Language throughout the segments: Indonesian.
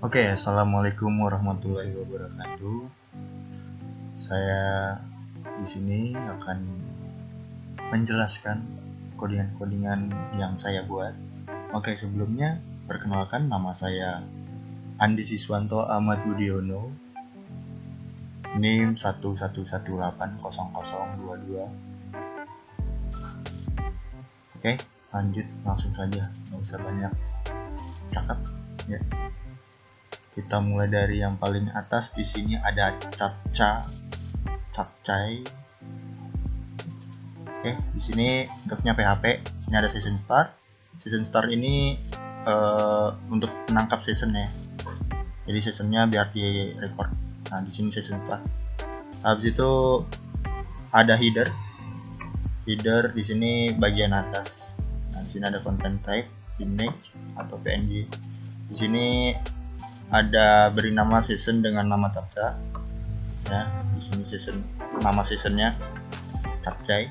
Oke, assalamualaikum warahmatullahi wabarakatuh. Saya di sini akan menjelaskan kodingan-kodingan yang saya buat. Oke, sebelumnya perkenalkan, nama saya Andi Siswanto Ahmad Budiono, NIM 111800022. Oke, lanjut langsung saja, nggak usah banyak cakap ya. Kita mulai dari yang paling atas. Di sini ada captcha. Oke, di sini untuknya PHP. Di sini ada season start. Season start ini untuk menangkap seasonnya. Jadi seasonnya biar di record. Nah, di sini season start. Habis itu ada header. Header di sini bagian atas. Nah, di sini ada content type, image atau PNG. Di sini ada beri nama season dengan nama captcha. Ya, di sini season, nama seasonnya captcha.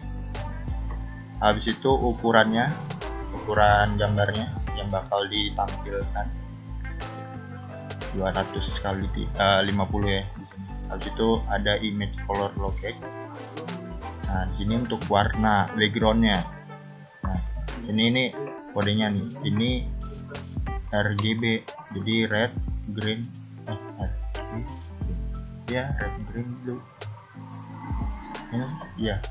Habis itu ukuran gambarnya yang bakal ditampilkan 200 kali 50 ya di sini. Habis itu ada image color locate. Nah, di sini untuk warna backgroundnya. Nah, ini kodenya nih. Ini RGB, jadi red, green, ya red, green, blue. Ini ya,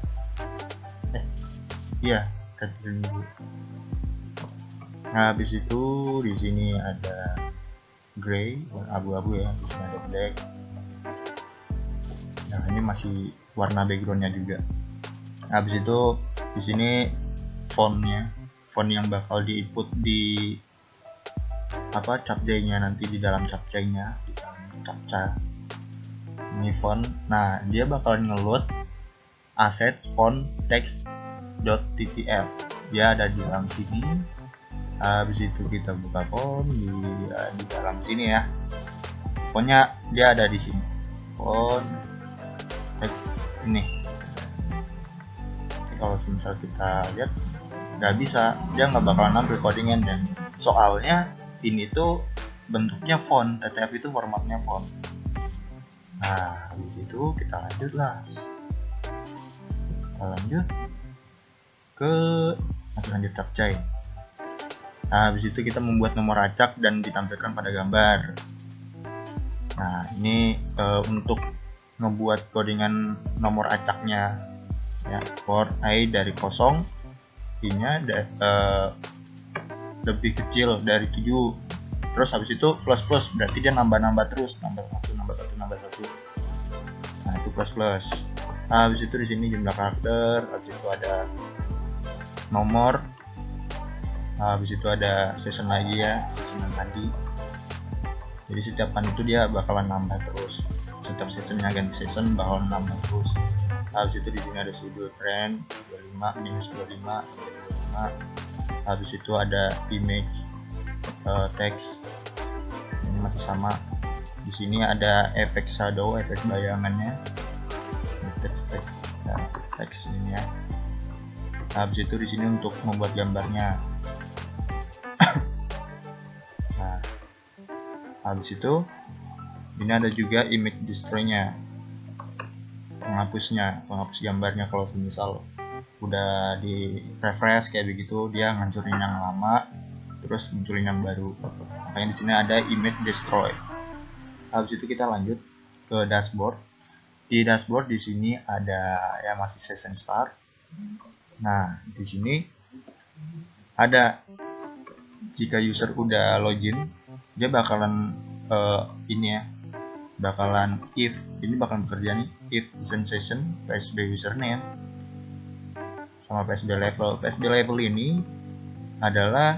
red, green, blue. Nah, habis itu di sini ada gray, abu-abu ya. Di sini ada black. Nah, ini masih warna backgroundnya juga. Habis itu di sini font yang bakal di input di captcha-nya nanti di dalam captcha-nya, di dalam captcha. Ini font. Nah, dia bakal ngeload aset font text.ttf. Dia ada di dalam sini. Habis itu kita buka font di dalam sini ya. Fontnya dia ada di sini. Font text ini. Kalau misal kita lihat nggak bisa, dia nggak bakalan nampil codingan, dan soalnya ini tuh bentuknya font, TTF itu formatnya font. Nah, habis itu kita lanjut ke lanjut captcha. Nah, habis itu kita membuat nomor acak dan ditampilkan pada gambar. Nah, ini untuk ngebuat codingan nomor acaknya ya, for I dari 0, I-nya lebih kecil dari 7. Terus habis itu plus, berarti dia nambah terus, nambah satu. Nah, itu plus. Nah, habis itu di sini jumlah karakter, habis itu ada nomor. Nah, habis itu ada season lagi ya, season yang tadi. Jadi setiap kan itu dia bakalan nambah terus. Setiap seasonnya ganti season bakalan nambah terus. Nah, habis itu di sini ada sudut trend 25, minus 25, 25. Habis itu ada image, text. Ini masih sama. Di sini ada efek shadow, efek bayangannya. Teks ini ya. Nah, habis itu di sini untuk membuat gambarnya. Nah, habis itu ini ada juga image destroy-nya, penghapus gambarnya. Kalau misal udah di refresh kayak begitu, dia ngancurin yang lama terus munculin yang baru. Makanya di sini ada image destroy. Habis itu kita lanjut ke dashboard. Di dashboard di sini ada ya masih season start. Nah, di sini ada jika user udah login, dia bakalan if ini bakalan bekerja nih, if sensation PSB username sama PSB level. PSB level ini adalah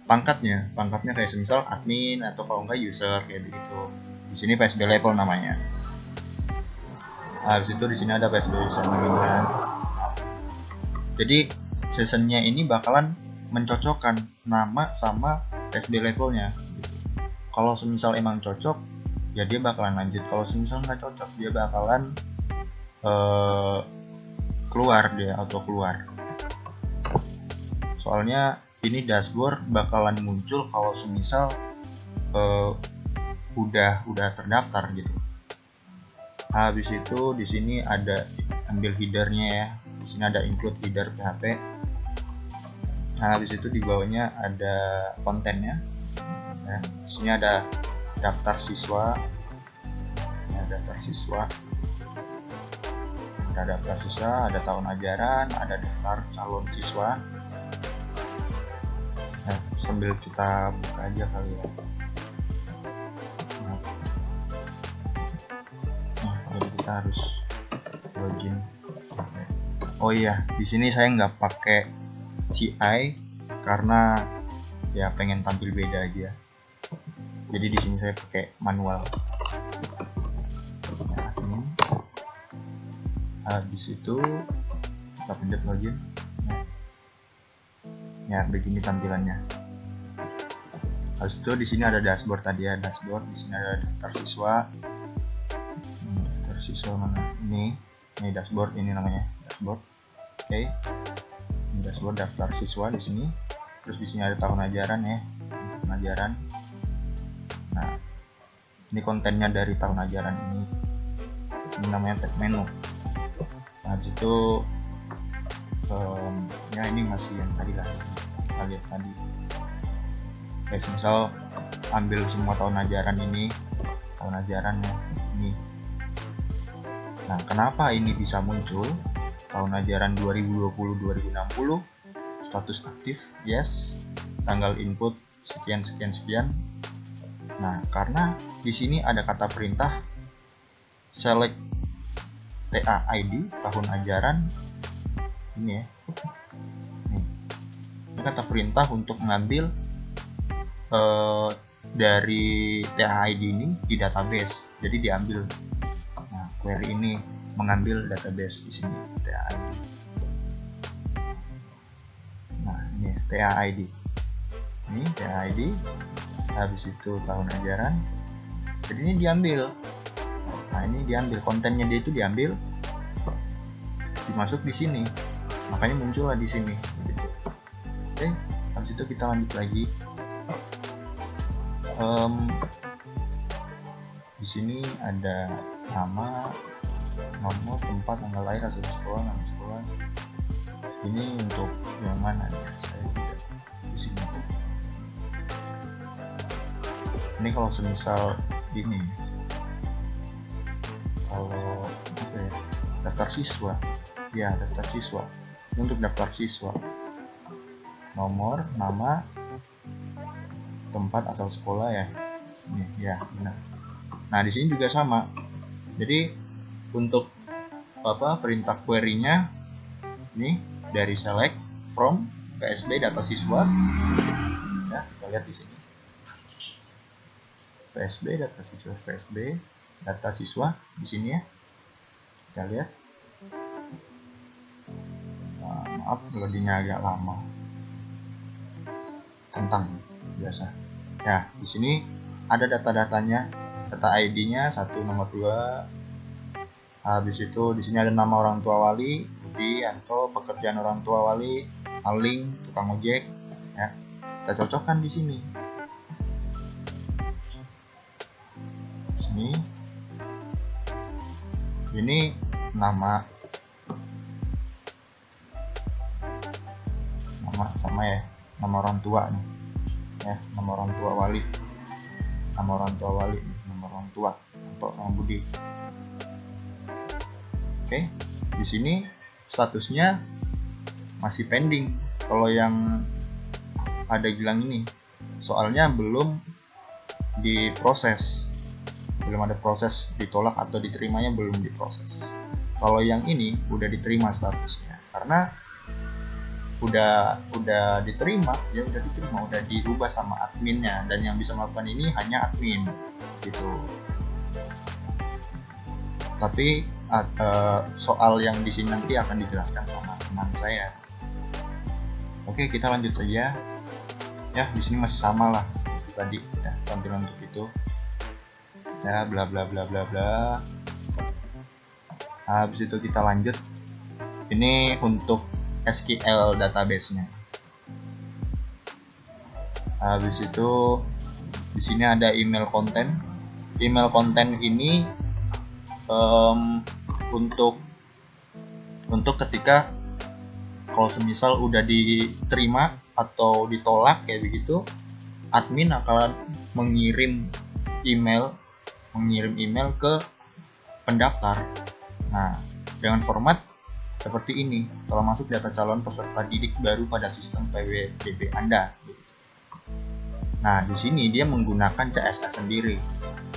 pangkatnya kayak semisal admin atau kalau enggak user kayak begitu. Di sini PSB level namanya. Habis itu di sini ada PSB username. Jadi seasonnya ini bakalan mencocokkan nama sama PSB levelnya. Kalau semisal emang cocok, ya dia bakalan lanjut. Kalau semisal nggak cocok, dia bakalan keluar, dia auto keluar. Soalnya ini dashboard bakalan muncul kalau semisal udah terdaftar gitu. Habis itu di sini ada ambil headernya ya. Di sini ada include header PHP. Nah, habis itu di bawahnya ada kontennya. Ya, di sini ada daftar siswa. Ya, daftar siswa. Ada daftar siswa, ada tahun ajaran, ada daftar calon siswa. Nah, sambil kita buka aja kali ya. Jadi kita harus login. Oh iya, di sini saya nggak pakai CI karena ya pengen tampil beda aja. Jadi di sini saya pakai manual. Nah, ini. Habis itu kita pencet login. Ya, begini tampilannya. Habis itu di sini ada dashboard tadi ya, dashboard. Di sini ada daftar siswa. Daftar siswa mana? Ini dashboard, ini namanya dashboard. Oke. Ini dashboard daftar siswa di sini. Terus di sini ada tahun ajaran ya. Tahun ajaran. Nah, ini kontennya dari tahun ajaran ini. Ini namanya tab menu. Nah, itu ya ini masih yang tadi lah. Kita lihat tadi. Kayak misal ambil semua tahun ajaran ini, tahun ajarannya ini. Nah, kenapa ini bisa muncul? Tahun ajaran 2020-2060, status aktif, yes, tanggal input sekian. Nah, karena di sini ada kata perintah select TAID tahun ajaran ini ya. Ini kata perintah untuk mengambil dari TAID ini di database. Jadi diambil. Nah, query ini mengambil database di sini TAID. Nah, ini TAID. Ini TAID. Habis itu tahun ajaran. Jadi ini diambil. Nah, ini diambil, kontennya dia itu diambil, dimasuk di sini. Makanya muncullah di sini. Gitu. Oke, habis itu kita lanjut lagi. Di sini ada nama, nomor, tempat, tanggal lahir, asal sekolah, nama sekolah. Ini untuk yang mana ya? Saya tidak di sini. Ini kalau semisal ini, kalau apa ya, daftar siswa, ya daftar siswa. Ini untuk daftar siswa. Nomor, nama, tempat, asal sekolah ya. Ini ya benar. Nah, di sini juga sama. Jadi untuk perintah query-nya ini dari select from PSB data siswa. Ya, kita lihat di sini. PSB data siswa, PSB data siswa di sini ya. Kita lihat. Nah, maaf loadingnya agak lama. Kentang biasa. Ya, di sini ada data-datanya, data ID-nya 1, nomor 2. Habis itu di sini ada nama orang tua wali, Budi, Anto, pekerjaan orang tua wali, Aling, tukang ojek, ya. Kita cocokkan di sini. Di sini. Ini nama sama ya, nama orang tua nih. Ya, nama orang tua wali. Nama orang tua wali, nama orang tua Anto sama Budi. Oke, di sini statusnya masih pending. Kalau yang ada bilang ini, soalnya belum diproses, belum ada proses ditolak atau diterimanya, belum diproses. Kalau yang ini udah diterima statusnya, karena udah diterima, ya udah diterima, udah dirubah sama adminnya, dan yang bisa melakukan ini hanya admin gitu. Tapi soal yang di sini nanti akan dijelaskan sama teman saya. Oke, kita lanjut saja. Ya, di sini masih sama lah itu tadi ya, tampilan untuk itu. Ya, bla bla bla bla bla. Habis itu kita lanjut. Ini untuk SQL database-nya. Habis itu di sini ada email konten. Email konten ini untuk ketika kalau semisal udah diterima atau ditolak kayak begitu, admin akan mengirim email ke pendaftar. Nah, dengan format seperti ini, telah masuk data calon peserta didik baru pada sistem PWDB Anda. Nah, di sini dia menggunakan CSS sendiri.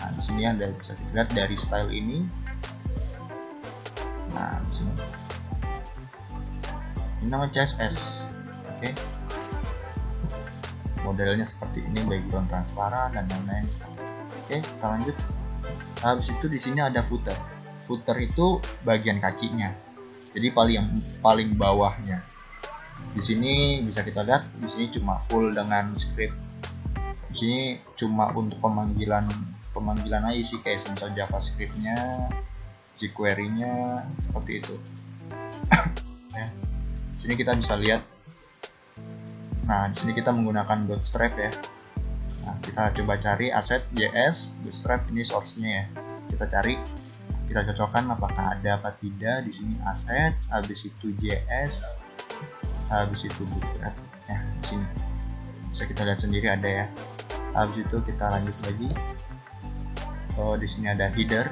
Nah, di sini Anda bisa dilihat dari style ini. Nah, di sini ini nama CSS. Oke. Modelnya seperti ini, background transparan dan lain-lain. Oke, kita lanjut. Habis itu di sini ada footer. Footer itu bagian kakinya. Jadi paling bawahnya. Di sini bisa kita lihat, di sini cuma full dengan script. Di sini cuma untuk pemanggilan aja sih, kayak misal JavaScript-nya, jQuery-nya seperti itu. Ya. Di sini kita bisa lihat. Nah, di sini kita menggunakan bootstrap ya. Nah, kita coba cari aset JS bootstrap, ini source-nya ya. Kita cari, kita cocokkan apakah ada apa tidak. Di sini aset, habis itu JS, habis itu bootstrap. Ya, di sini bisa kita lihat sendiri ada ya. Habis itu kita lanjut lagi. Oh, di sini ada header.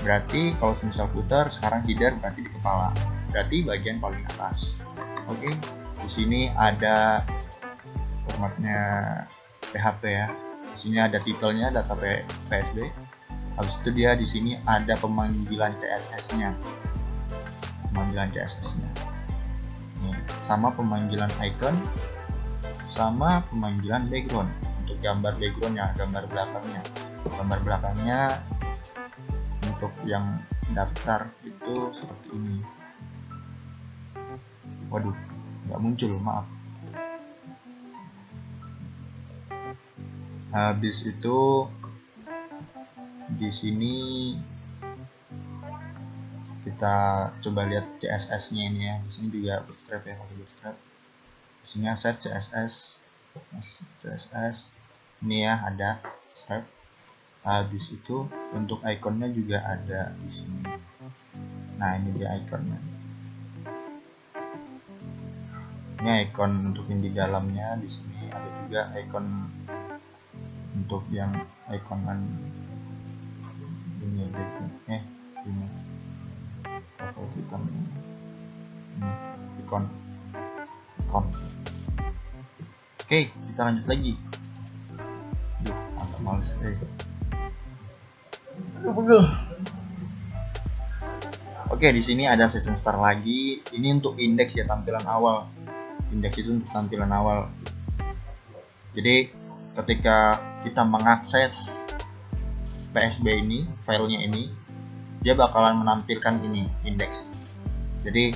Berarti kalau misal footer, sekarang header berarti di kepala. Berarti bagian paling atas. Oke, di sini ada formatnya PHP ya. Di sini ada titelnya data PSB. Habis itu dia di sini ada pemanggilan CSS-nya. Nih, sama pemanggilan icon, sama pemanggilan background. Untuk gambar backgroundnya, gambar belakangnya untuk yang daftar itu seperti ini. Waduh, nggak muncul, maaf. Habis itu di sini kita coba lihat CSS-nya ini ya. Di sini juga bootstrap ya, pakai bootstrap. Di sini aset CSS ini ya, ada stripe. Habis itu untuk ikonnya juga ada di sini. Nah, ini dia ikonnya. Ini icon untuk yang di dalamnya. Di sini ada juga icon untuk yang ikonan ini ini apa hitam ini ikon. Oke, kita lanjut lagi. Agak males pegel. Oke, di sini ada season star lagi. Ini untuk indeks ya, tampilan awal. Indeks itu untuk tampilan awal. Jadi ketika kita mengakses PSB ini, filenya ini, dia bakalan menampilkan ini indeks. Jadi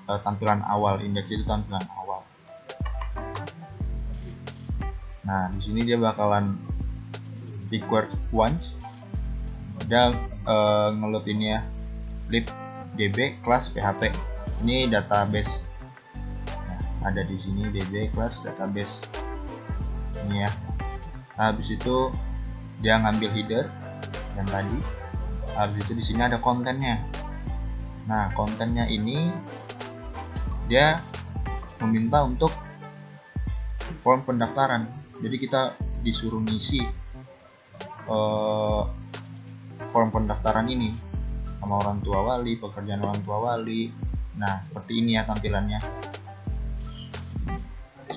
tampilan awal, indeks itu tampilan awal. Nah, di sini dia bakalan required once. Dia ngeload ini ya, libdb class PHP. Ini database. Ada di sini db class database ini ya. Habis itu dia ngambil header yang tadi. Habis itu di sini ada kontennya. Nah, kontennya ini dia meminta untuk form pendaftaran. Jadi kita disuruh ngisi form pendaftaran ini sama orang tua wali, pekerjaan orang tua wali. Nah, seperti ini ya tampilannya.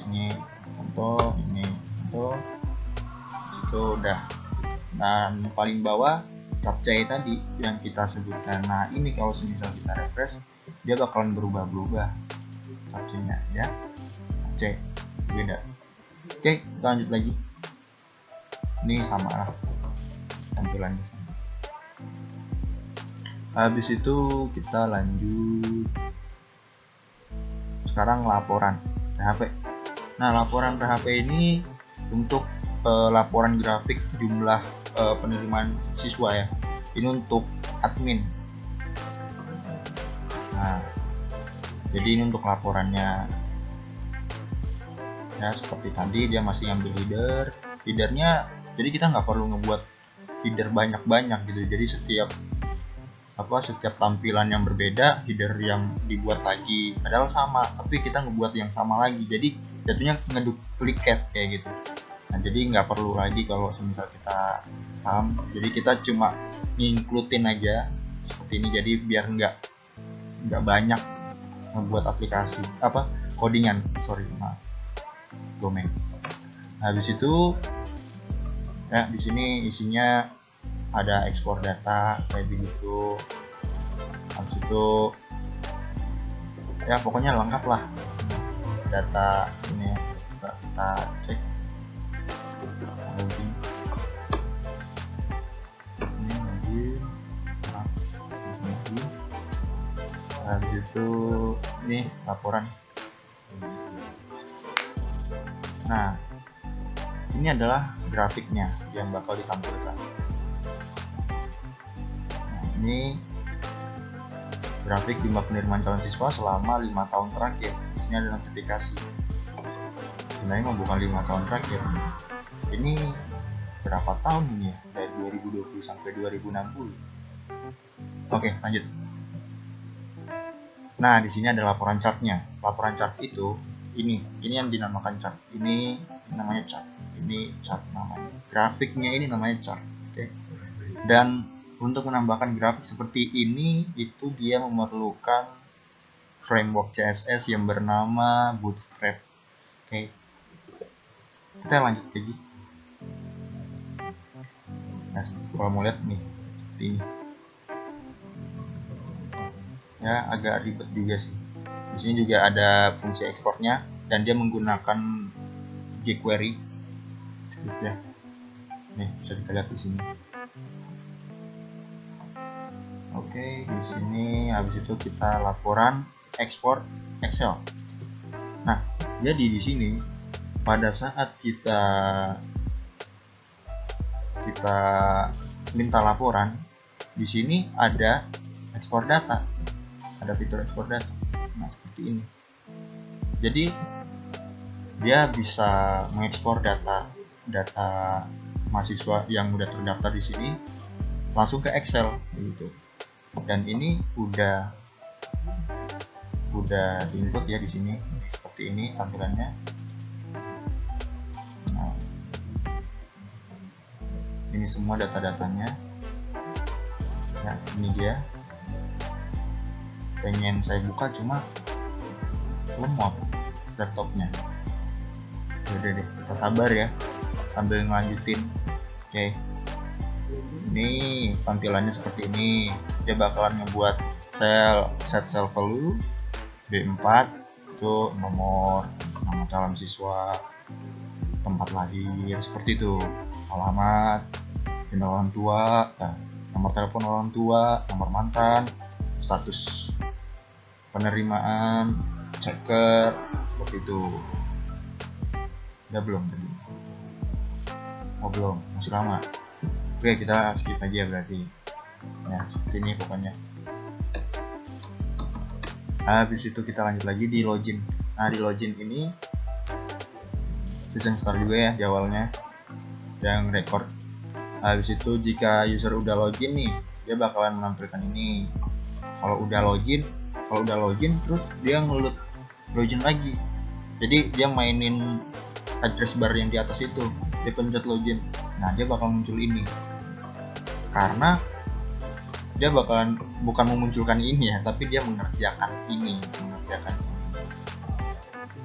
Ini contoh, ini contoh, itu udah. Dan paling bawah captcha tadi yang kita sebutkan. Nah, ini kalau misal kita refresh, dia bakalan berubah captcha-nya ya. Captcha beda. Oke, kita lanjut lagi. Ini sama lah tampilannya. Habis itu kita lanjut. Sekarang laporan PHP. Nah, laporan PHP ini untuk laporan grafik jumlah penerimaan siswa ya. Ini untuk admin. Nah, jadi ini untuk laporannya Ya seperti tadi dia masih ngambil headernya, jadi kita nggak perlu ngebuat header banyak-banyak gitu. Jadi setiap tampilan yang berbeda, header yang dibuat lagi padahal sama, tapi kita ngebuat yang sama lagi, jadi jatuhnya ngeduplikat kayak gitu. Nah jadi nggak perlu lagi kalau semisal kita paham, jadi kita cuma ngincludein aja seperti ini, jadi biar nggak banyak membuat aplikasi codingan, domain. Habis itu ya di sini isinya ada ekspor data kayak begitu. Habis itu ya pokoknya lengkap lah data ini ya. Kita cek login. Ini login. Habis itu ini laporan. Nah ini adalah grafiknya yang bakal ditampilkan. Ini grafik jumlah penerimaan calon siswa selama 5 tahun terakhir. Di sini ada notifikasi. Sebenarnya bukan 5 tahun terakhir. Ini berapa tahun ini ya? Dari 2020 sampai 2060. Oke, lanjut. Nah, di sini ada laporan chartnya. Laporan chart itu ini yang dinamakan chart. Ini namanya chart. Ini chart namanya. Grafiknya ini namanya chart. Oke. Dan untuk menambahkan grafik seperti ini, itu dia memerlukan framework CSS yang bernama Bootstrap. Oke. Kita lanjut lagi. Nah, kalau mau lihat nih, seperti ini. Ya, agak ribet juga sih. Di sini juga ada fungsi ekspornya dan dia menggunakan jQuery script ya. Nih, bisa kita lihat di sini. Oke, di sini habis itu kita laporan ekspor Excel. Nah, jadi di sini pada saat kita minta laporan, di sini ada ekspor data, ada fitur ekspor data. Nah, seperti ini. Jadi dia bisa mengekspor data mahasiswa yang udah terdaftar di sini langsung ke Excel gitu. Dan ini udah input ya di sini seperti ini tampilannya. Nah, ini semua data-datanya. Nah, ini dia. Pengen saya buka cuma lemot laptopnya. Udah deh, kita sabar ya sambil ngelanjutin. Oke. Ini tampilannya seperti ini. Dia bakalan ngebuat set cell value B4 itu nama calon siswa, tempat lahir seperti itu, alamat, email orang tua, nomor telepon orang tua, nomor mantan, status penerimaan, checker seperti itu. Udah belum tadi? Oh belum, masih lama. Oke, kita skip aja berarti. Ya, seperti ini pokoknya. Habis itu kita lanjut lagi di login. Nah, di login ini season start juga ya di awalnya yang record. Habis itu jika user udah login nih, dia bakalan menampilkan ini. Kalau udah login terus dia ngeload login lagi. Jadi dia mainin address bar yang di atas itu, dia pencet login. Nah, dia bakal muncul ini. Karena dia bakalan bukan memunculkan ini ya, tapi dia mengerjakan ini.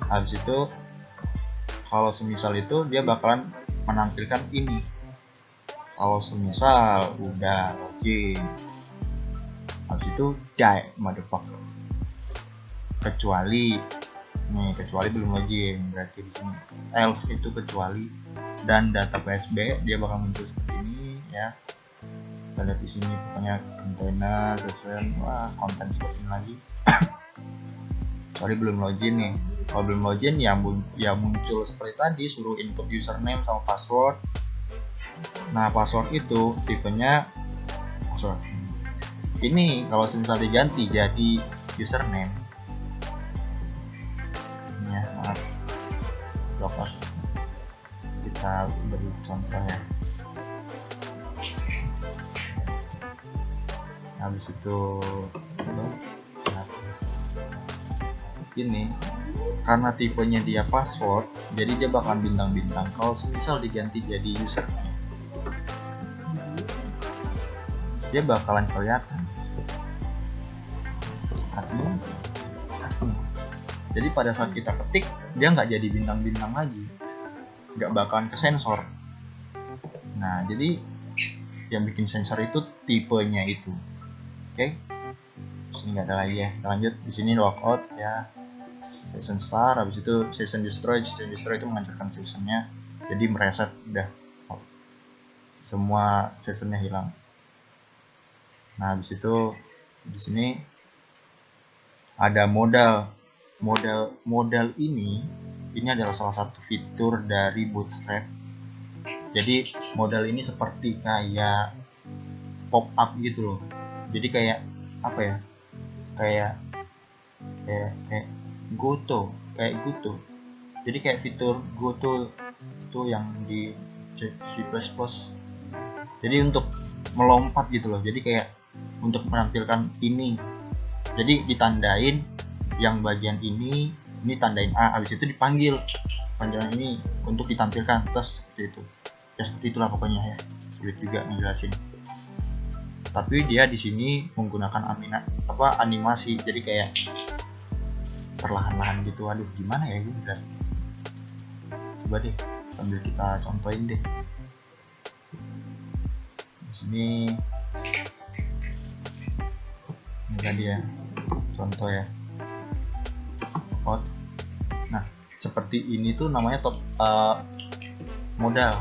Habis itu kalau semisal itu dia bakalan menampilkan ini. Kalau semisal udah login, habis itu die motherfucker. Kecuali belum login, berarti di sini else itu kecuali, dan data PSB dia bakal muncul seperti ini ya. Kita lihat di sini pokoknya kontainer, konten seperti ini lagi. Sorry belum login nih. Kalau belum login ya muncul seperti tadi, suruh input username sama password. Nah, password itu tipenya password. Ini kalau misal diganti jadi username. Ini ya, maaf. Blok kita beri contoh ya. Habis itu ini karena tipenya dia password, jadi dia bakalan bintang-bintang. Kalau misal diganti jadi user, dia bakalan kelihatan admin. Jadi pada saat kita ketik, dia nggak jadi bintang-bintang lagi, nggak bakalan ke sensor. Nah, jadi yang bikin sensor itu tipenya itu. Oke, sini nggak ada lagi ya. Kita lanjut. Di sini logout ya, session start. Habis itu session destroy. Session destroy itu menghancurkan sessionnya, jadi mereset, udah semua sessionnya hilang. Nah, habis itu di sini ada modal ini adalah salah satu fitur dari Bootstrap. Jadi modal ini seperti kayak pop up gitu loh. Jadi kayak apa ya, kayak Goto. Jadi kayak fitur Goto itu yang di C++. Jadi untuk melompat gitu loh. Jadi kayak untuk menampilkan ini, jadi ditandain yang bagian ini tandain A, habis itu dipanggil panggilan ini untuk ditampilkan, terus seperti itu ya. Seperti itulah pokoknya ya, sulit juga ngejelasin. Tapi dia di sini menggunakan animasi, jadi kayak perlahan-lahan gitu. Aduh, gimana ya gue jelasin. Coba deh sambil kita contohin deh. Di sini ini tadi ya contoh ya. Nah, seperti ini tuh namanya modal.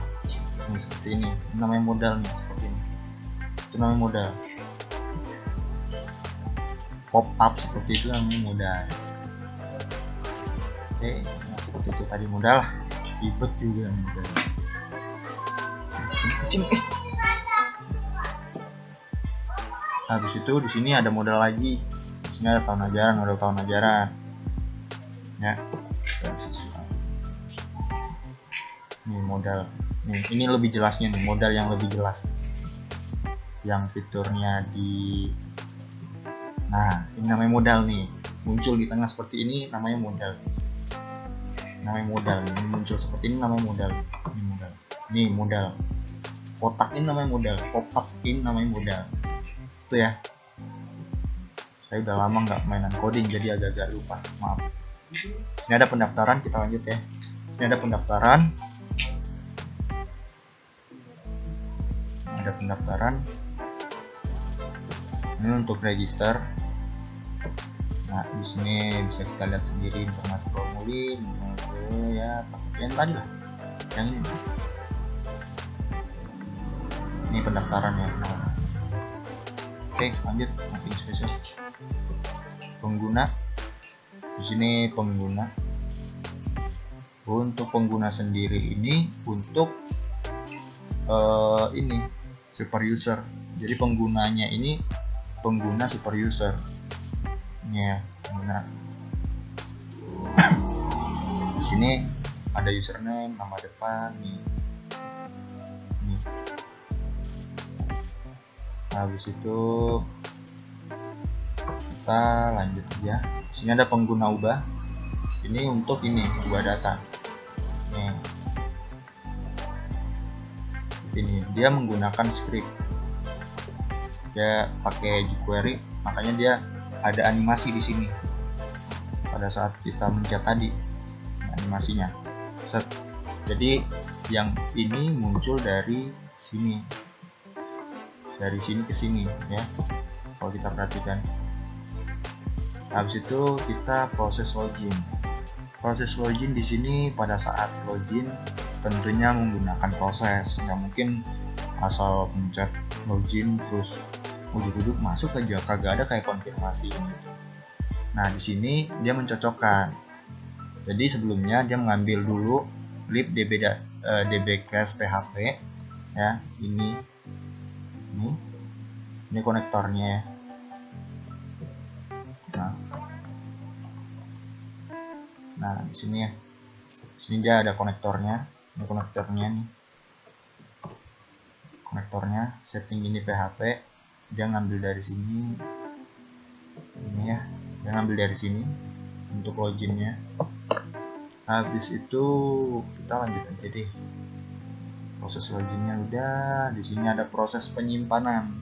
Ini seperti ini namanya modal nih, seperti ini. Itu namanya modal. Pop up seperti itu namanya modal. Oke, nah seperti itu tadi modal. Ribet juga modal. Kucing. Habis itu di sini ada modal lagi. Di sini ada modal tahun ajaran. Ya. Ini modal. Ini lebih jelasnya nih, modal yang lebih jelas. Yang fiturnya di ini namanya modal nih. Muncul di tengah seperti ini namanya modal. Ini muncul seperti ini namanya modal. Ini modal. Kotak ini namanya modal. Pop up ini namanya modal. Itu ya. Saya udah lama nggak mainan coding, jadi agak-agak lupa, maaf. Sini ada pendaftaran, kita lanjut ya. Sini ada pendaftaran. Ini untuk register. Nah, di sini bisa kita lihat sendiri informasi formulir, ya, yang tadi lah, yang ini. Ini pendaftaran ya. Oke, lanjut. Nothing special. Pengguna. Di sini pengguna. Untuk pengguna sendiri ini untuk ini super user. Jadi penggunanya ini pengguna super user. Ini ya, pengguna. Di sini ada username, nama depan nih. Habis itu kita lanjut aja. Di sini ada pengguna ubah. Ini untuk ubah data. Ini dia menggunakan script. Dia pakai jQuery, makanya dia ada animasi di sini. Pada saat kita mencet tadi, animasinya. Jadi yang ini muncul dari sini. Dari sini ke sini ya. Kalau kita perhatikan. Habis itu kita proses login. Proses login di sini pada saat login tentunya menggunakan proses. Nggak mungkin asal pencet login terus ujuk-ujuk masuk aja, kagak ada kayak konfirmasi gitu. Nah, di sini dia mencocokkan. Jadi sebelumnya dia mengambil dulu lib db cache php ya, ini konektornya. Nah, di sini ya. Di sini dia ada konektornya. Ini konektornya nih, konektornya setting ini PHP, dia ngambil dari sini, ini ya, dia ngambil dari sini untuk loginnya. Habis itu kita lanjut aja deh, proses loginnya udah. Di sini ada proses penyimpanan.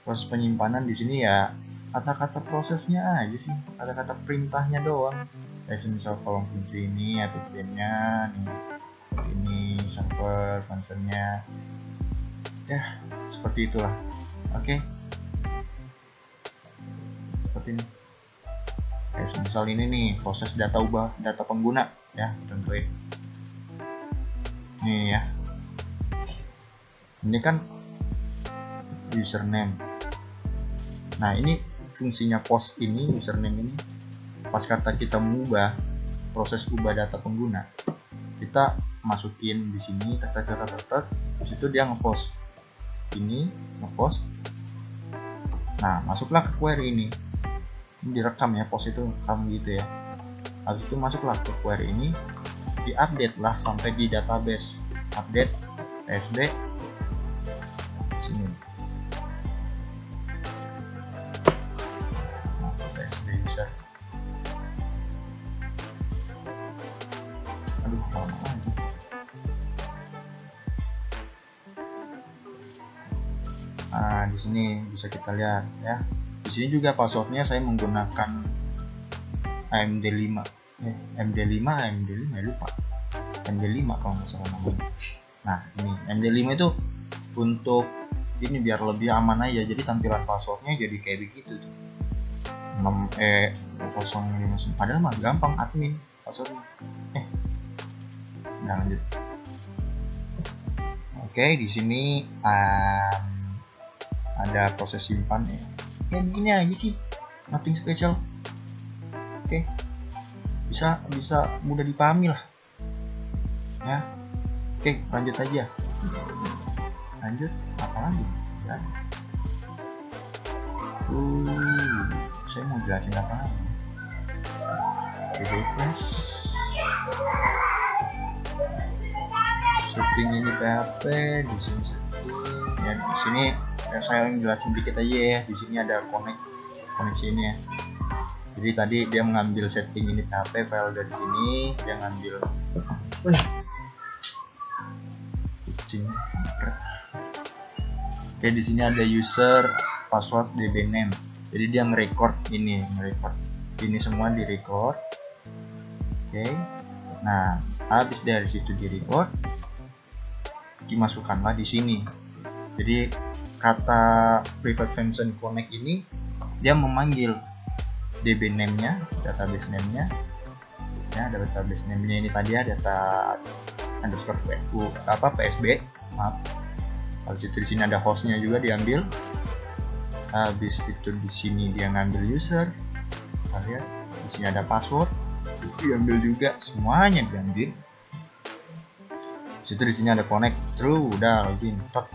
Proses penyimpanan di sini ya kata-kata prosesnya aja sih, kata-kata perintahnya doang. Misal kolom fungsi ini APTN-nya nih, ini server functionnya ya, seperti itulah. Oke, seperti ini. Misal ini nih proses data ubah data pengguna ya, contohnya nih ya, ini kan username. Nah, ini fungsinya post ini, username ini, pas kata kita mengubah proses ubah data pengguna, kita masukin di sini tek, di situ dia ngepost ini, ngepost. Nah, masuklah ke query ini direkam ya, post itu rekam gitu ya. Habis itu masuklah ke query ini, diupdate lah sampai di database, update PSB sini. Nah, PSB user. Aduh, lama lagi. Nah, di sini bisa kita lihat ya. Di sini juga passwordnya saya menggunakan AMD5, MD5 ya, lupa. MD5 kalau nggak salah namanya. Nah, ini MD5 itu untuk ini biar lebih aman aja, jadi tampilan passwordnya jadi kayak begitu tuh, 6E059. Padahal mah gampang admin passwordnya. Nah, lanjut. Oke, di sini ada proses simpan ya. Kayak begini aja sih, nothing special. Oke, bisa mudah dipahami lah ya. Oke, lanjut aja. Lanjut apa lagi ya? Saya mau jelasin apa lagi? Refresh. Setting ini PHP, di sini setting ya. Di sini ya, saya jelasin dikit aja ya. Di sini ada koneksi ini ya. Jadi tadi dia mengambil setting ini PHP file dari sini, dia ngambil kucing. Oke, di sini ada user, password, db name. Jadi dia nge-record ini semua di-record. Oke. Nah, habis dari situ di-record, dimasukkanlah di sini. Jadi kata private function connect ini dia memanggil db name-nya, database name-nya ya, database name-nya ini tadi ya, data underscore PSB, maaf. Habis itu di sini ada hostnya juga diambil. Habis itu di sini dia ngambil user, lihat di sini ada password diambil juga, semuanya diambil. Di situ di sini ada connect, true, udah login, top.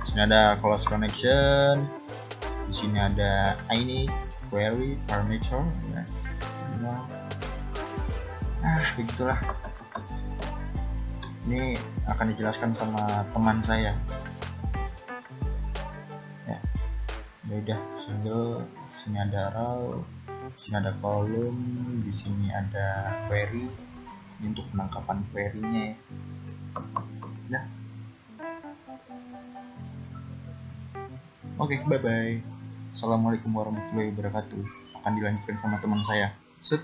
Di sini ada close connection, di sini ada ini query parameter, yes. Begitulah. Ini akan dijelaskan sama teman saya. Ya, udah single. Sini ada row, sini ada kolom, di sini ada query. Ini untuk penangkapan query-nya ya. Oke, bye bye. Assalamualaikum warahmatullahi wabarakatuh. Akan dilanjutkan sama teman saya. Set.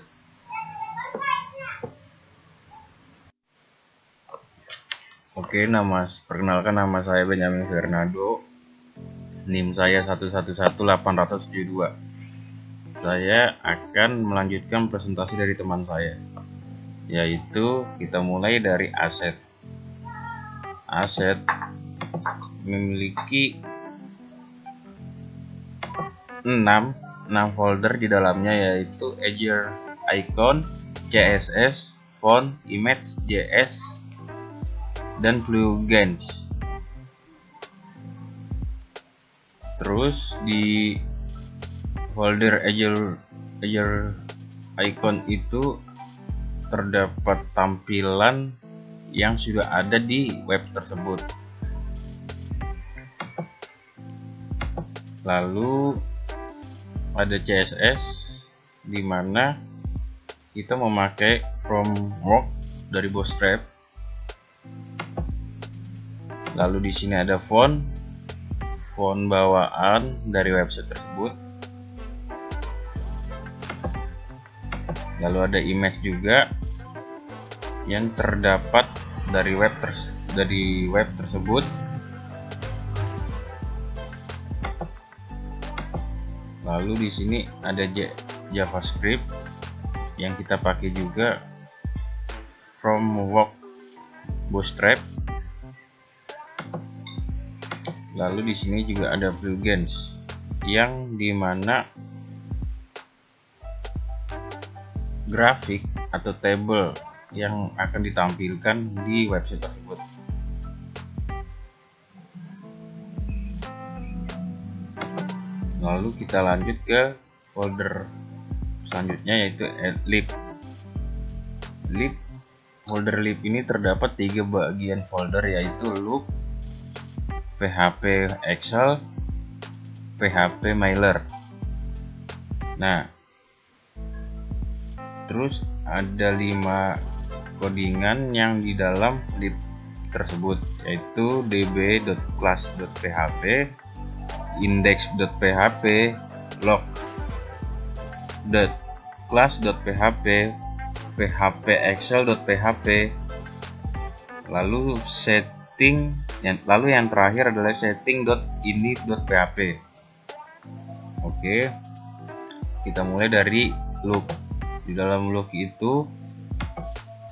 Oke, perkenalkan nama saya Benjamin Fernando. NIM saya 111872. Saya akan melanjutkan presentasi dari teman saya, yaitu kita mulai dari aset. Aset memiliki 6 folder di dalamnya, yaitu Azure Icon, CSS, Font, Image, JS, dan plugins. Terus di folder Azure Icon itu terdapat tampilan yang sudah ada di web tersebut. Lalu ada CSS di mana kita memakai framework dari Bootstrap. Lalu di sini ada font bawaan dari website tersebut. Lalu ada image juga yang terdapat dari web tersebut. Lalu di sini ada JavaScript yang kita pakai juga framework Bootstrap. Lalu di sini juga ada plugins yang dimana grafik atau table yang akan ditampilkan di website tersebut. Lalu kita lanjut ke folder selanjutnya, yaitu lib. Folder lib ini terdapat 3 bagian folder, yaitu loop, PHP Excel, PHP Mailer. Nah, terus ada 5 codingan yang di dalam lib tersebut, yaitu db.class.php, index.php, log.class.php, phpexcel.php, lalu yang terakhir adalah setting.init.php. Oke, kita mulai dari loop. Di dalam loop itu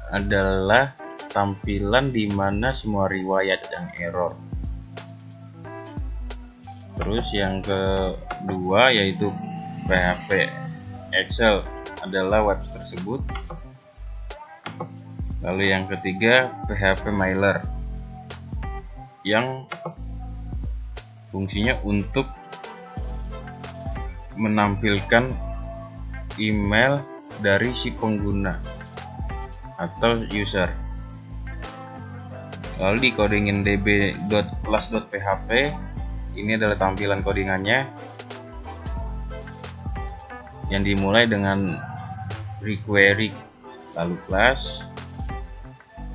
adalah tampilan di mana semua riwayat dan error. Terus yang kedua yaitu PHP Excel adalah web tersebut. Lalu yang ketiga PHP Mailer yang fungsinya untuk menampilkan email dari si pengguna atau user. Lalu di codingin db.class.php, ini adalah tampilan codingannya yang dimulai dengan require, lalu class,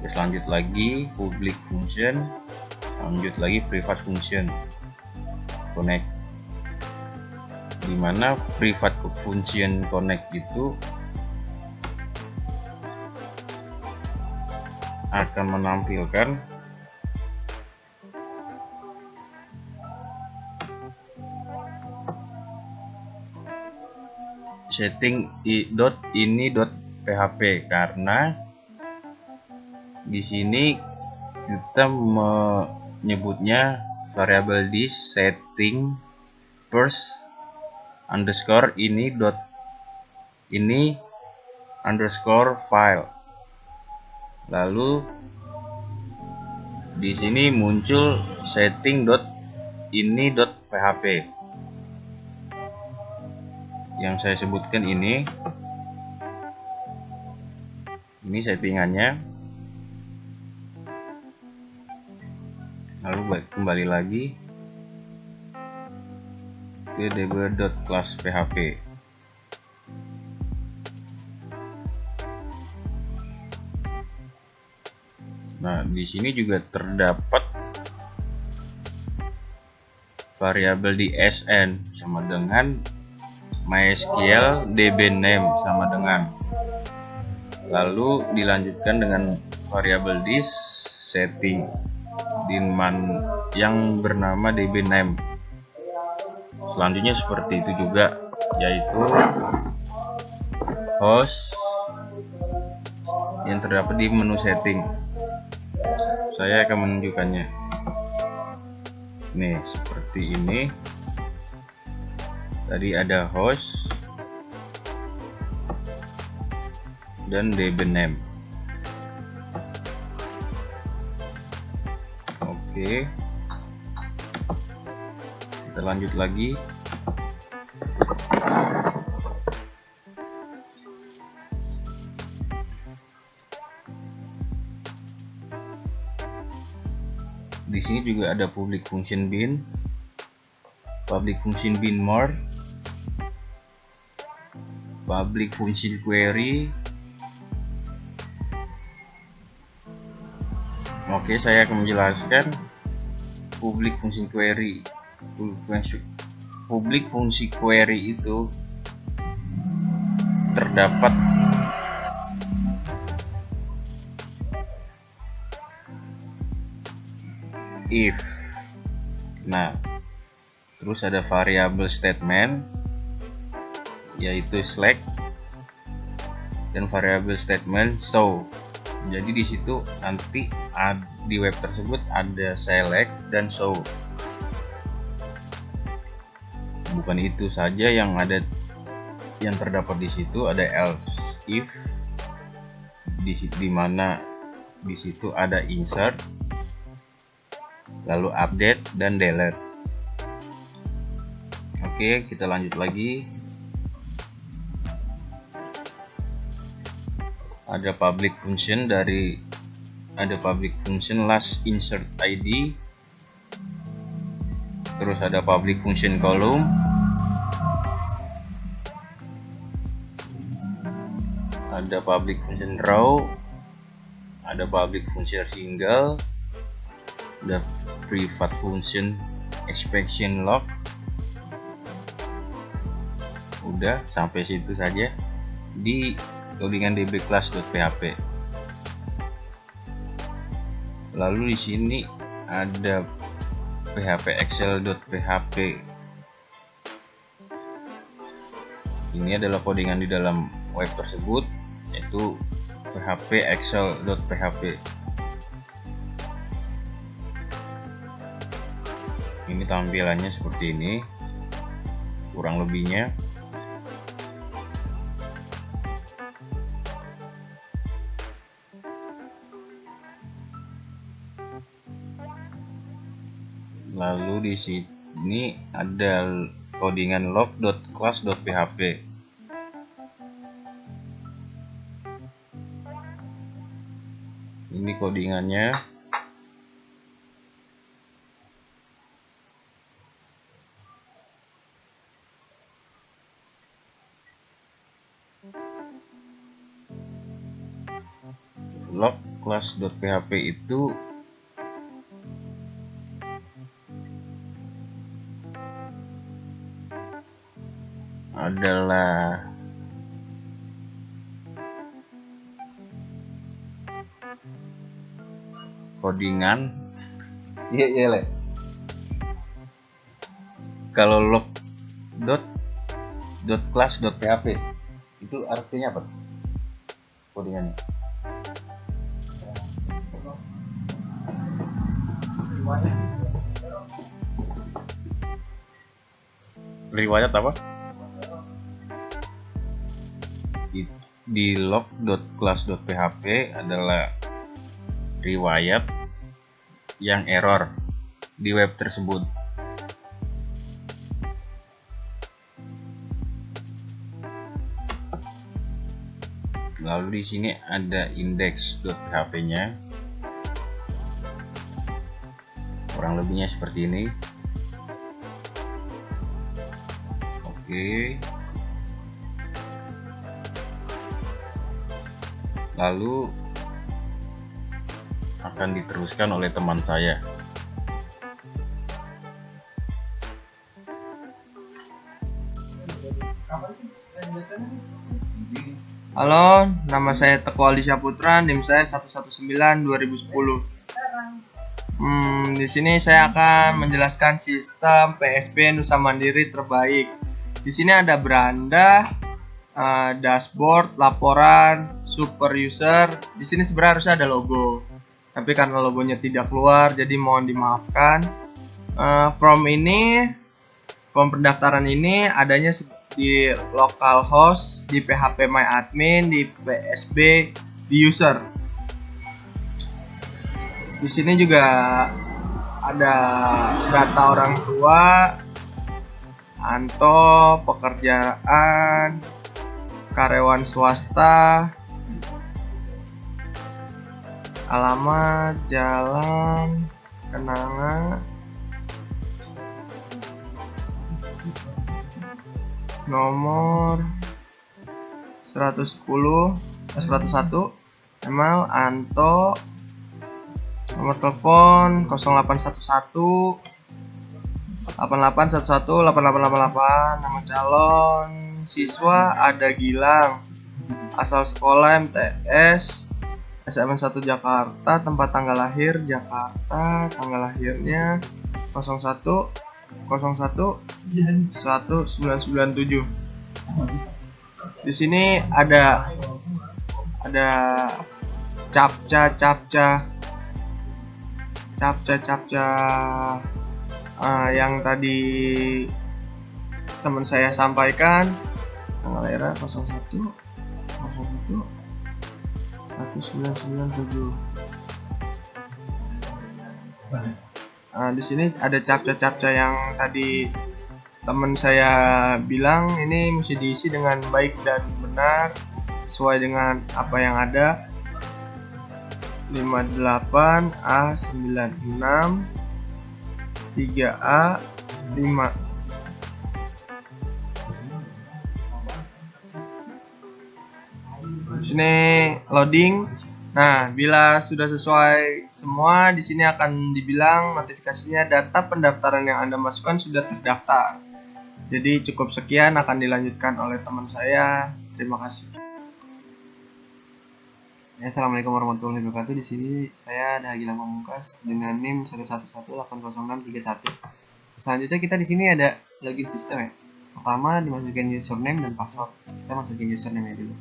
terus lanjut lagi public function, lanjut lagi private function, connect. Dimana private function connect itu akan menampilkan setting.ini.php, karena di sini kita menyebutnya variabel di setting first underscore ini underscore file. Lalu di sini muncul setting.ini.php yang saya sebutkan ini settingannya. Lalu kembali lagi ke db.class.php. Nah, di sini juga terdapat variabel di sn sama dengan MySQL dbName sama dengan. Lalu dilanjutkan dengan variabel di setting yang bernama dbName. Selanjutnya seperti itu juga, yaitu host yang terdapat di menu setting. Saya akan menunjukkannya. Nih, seperti ini. Tadi ada host dan dbName. Oke. Kita lanjut lagi. di sini juga ada public function bin, public function bin more, public function query. Oke, saya akan menjelaskan public function query. Public function query itu terdapat if. Nah, terus ada variable statement yaitu select dan variable statement show. Jadi di situ nanti di web tersebut ada select dan show. Bukan itu saja yang terdapat di situ, ada else if, di mana di situ ada insert, lalu update dan delete. Oke, kita lanjut lagi. Ada public function last insert ID, terus ada public function column, ada public function row, ada public function single, ada private function expansion log. Udah sampai situ saja di codingan dbclass.php. Lalu di sini ada phpexcel.php. Ini adalah codingan di dalam web tersebut, yaitu phpexcel.php. Ini tampilannya seperti ini, kurang lebihnya. Lalu di sini ada codingan log.class.php. Ini codingannya. Log class.php itu adalah codingan. Iya le. Kalau log.class.php itu artinya apa codingannya? Riwayat apa? Di log.class.php adalah riwayat yang error di web tersebut. Lalu di sini ada index.php-nya. Kurang lebihnya seperti ini. Oke. Lalu akan diteruskan oleh teman saya. Halo, nama saya Teguh Aldi Saputra, NIM saya 119-2010. Di sini saya akan menjelaskan sistem PSP Nusa Mandiri terbaik. Di sini ada beranda, dashboard, laporan, super user. Di sini sebenarnya harusnya ada logo, tapi karena logonya tidak keluar, jadi mohon dimaafkan. Form pendaftaran ini adanya di localhost, di PHP My Admin, di PSB, di user. Di sini juga ada data orang tua, anto, pekerjaan, karyawan swasta, alamat, jalan, kenanga nomor 110 101, email Anto, nomor telepon 0811 8811 8888, nama calon siswa ada Gilang, asal sekolah MTS SMN 1 Jakarta, tempat tanggal lahir Jakarta, tanggal lahirnya 01 1997. Di sini ada captcha yang tadi teman saya sampaikan, tanggal lahir 01 1997. Di sini ada captcha yang tadi teman saya bilang, ini mesti diisi dengan baik dan benar sesuai dengan apa yang ada. 58A96 3A5. Di sini loading. Nah, bila sudah sesuai semua, di sini akan dibilang notifikasinya data pendaftaran yang Anda masukkan sudah terdaftar. Jadi cukup sekian, akan dilanjutkan oleh teman saya. Terima kasih. Ya, assalamualaikum warahmatullahi wabarakatuh. Di sini saya ada Gilang Pamungkas dengan NIM 111800631. Selanjutnya kita di sini ada login sistem ya. Pertama dimasukin username dan password. Kita masukin username dulu.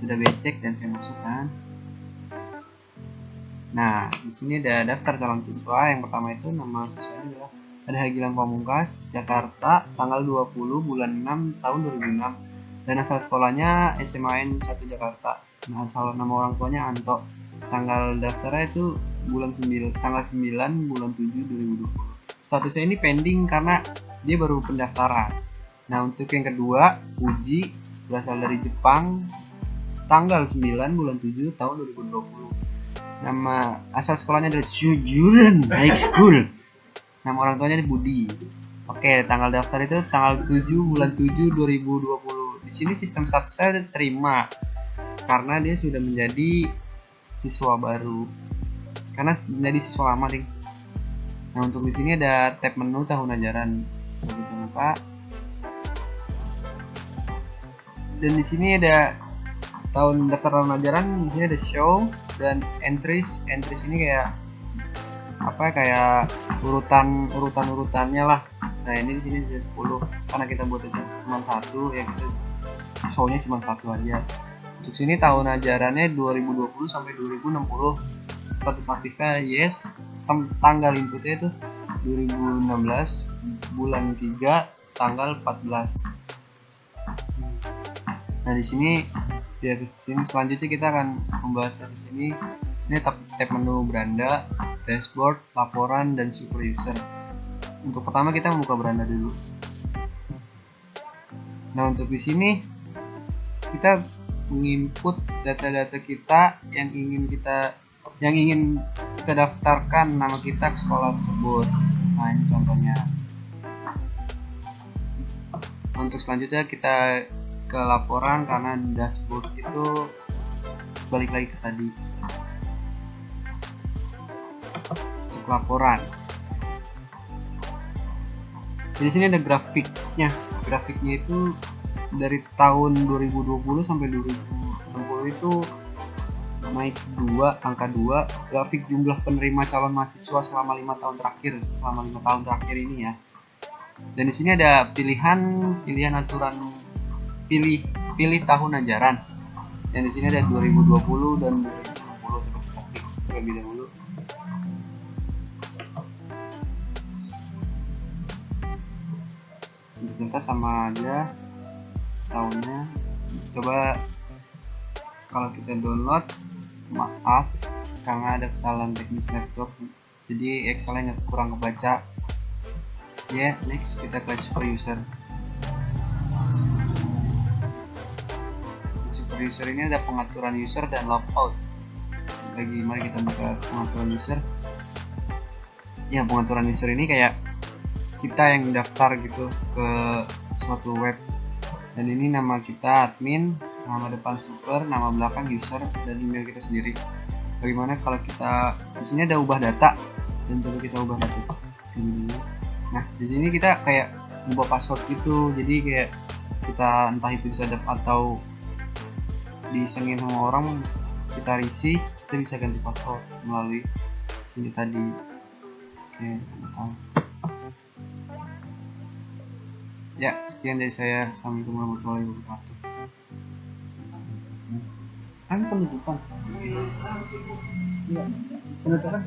Sudah becek dan saya masukkan. Nah, di sini ada daftar calon siswa. Yang pertama itu nama siswanya adalah ada Gilang Pamungkas, Jakarta, tanggal 20 bulan 6 tahun 2006. Dan asal sekolahnya SMAN 1 Jakarta. Nah, asal nama orang tuanya Anto. Tanggal daftarnya itu tanggal 9 bulan 7 2020. Statusnya ini pending karena dia baru pendaftaran. Nah, untuk yang kedua, Uji, berasal dari Jepang, tanggal 9 bulan 7 tahun 2020. Nama asal sekolahnya adalah Sujuren High School. Nama orang tuanya Budi. Oke, tanggal daftar itu tanggal 7 bulan 7 2020. Di sini sistem statusnya diterima karena dia sudah menjadi siswa baru. Karena menjadi siswa lama, Ding. Nah, untuk di sini ada tab menu tahun ajaran. Kita buka. Dan di sini ada daftar tahun ajaran. Di sini ada show dan entries ini kayak apa ya, kayak urutannya lah. Nah, ini di sini ada 10 karena kita buat cuma satu ya, kita show-nya cuma satu aja. Untuk sini tahun ajarannya 2020 sampai 2060. Status aktifnya yes. Tanggal inputnya itu 2016 bulan 3 tanggal 14. Nah, di sini selanjutnya kita akan membahas dari sini. Sini tab menu beranda, dashboard, laporan, dan super user. Untuk pertama kita membuka beranda dulu. Nah, untuk di sini kita menginput data-data kita yang ingin kita daftarkan nama kita ke sekolah tersebut. Nah, ini contohnya. Untuk selanjutnya kita ke laporan karena dashboard itu balik lagi ke tadi. Untuk laporan. Di sini ada grafiknya. Grafiknya itu dari tahun 2020 sampai 2060 itu naik 2, angka 2. Grafik jumlah penerima calon mahasiswa selama 5 tahun terakhir, ini ya. Dan di sini ada pilihan aturan pilih tahun ajaran. Dan di sini ada 2020 dan 2020. Coba kita klik terlebih dahulu. Untuk kita sama aja tahunnya. Coba kalau kita download, maaf karena ada kesalahan teknis laptop, jadi Excelnya kurang kebaca. Ya, next kita ke super user. Di super user ini ada pengaturan user dan logout. lagi. Mari kita buka pengaturan user. Ya, pengaturan user ini kayak kita yang daftar gitu ke suatu web, dan ini nama kita admin, nama depan super, nama belakang user, dan email kita sendiri. Bagaimana kalau kita di sini ada ubah data, dan coba kita ubah data ini. Nah, di sini kita kayak ubah password gitu, jadi kayak kita entah itu disadap atau disengin sama orang, kita risih, kita bisa ganti password melalui sini tadi. Oke, teman-teman. Ya, sekian dari saya. Assalamualaikum warahmatullahi wabarakatuh. Kan penutupan. Iya, penutupan.